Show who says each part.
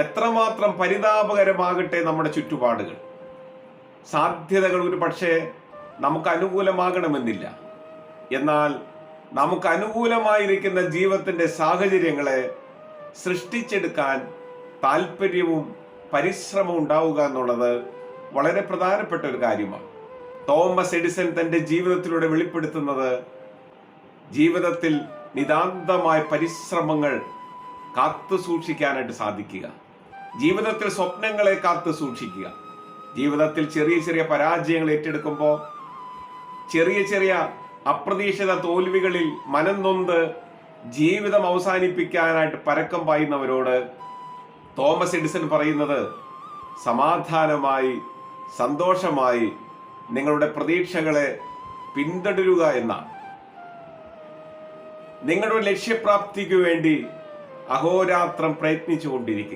Speaker 1: എത്രമാത്രം പരിതാപകരമാകട്ടെ നമ്മുടെ ചുറ്റുപാടുകൾ, സാധ്യതകൾ ഒരു പക്ഷേ നമുക്ക് അനുകൂലമാകണമെന്നില്ല. എന്നാൽ നമുക്ക് അനുകൂലമായിരിക്കുന്ന ജീവിതത്തിൻ്റെ സാഹചര്യങ്ങളെ സൃഷ്ടിച്ചെടുക്കാൻ താല്പര്യവും പരിശ്രമവും ഉണ്ടാവുക എന്നുള്ളത് വളരെ പ്രധാനപ്പെട്ട ഒരു കാര്യമാണ്. തോമസ് എഡിസൺ തൻ്റെ ജീവിതത്തിലൂടെ വെളിപ്പെടുത്തുന്നത് ജീവിതത്തിൽ നിതാന്തമായ പരിശ്രമങ്ങൾ കാത്തു സൂക്ഷിക്കാനായിട്ട് സാധിക്കുക, ജീവിതത്തിൽ സ്വപ്നങ്ങളെ കാത്തു സൂക്ഷിക്കുക. ജീവിതത്തിൽ ചെറിയ ചെറിയ പരാജയങ്ങൾ ഏറ്റെടുക്കുമ്പോൾ, ചെറിയ ചെറിയ അപ്രതീക്ഷിത തോൽവികളിൽ മനം നൊന്ത് ജീവിതം അവസാനിപ്പിക്കാനായിട്ട് പരക്കം പായുന്നവരോട് തോമസ് എഡിസൺ പറയുന്നത്, സമാധാനമായി സന്തോഷമായി നിങ്ങളുടെ പ്രതീക്ഷകളെ പിന്തുടരുക എന്നാണ്. നിങ്ങളുടെ ലക്ഷ്യപ്രാപ്തിക്ക് വേണ്ടി അഹോരാത്രം പ്രയത്നിച്ചുകൊണ്ടിരിക്കുക.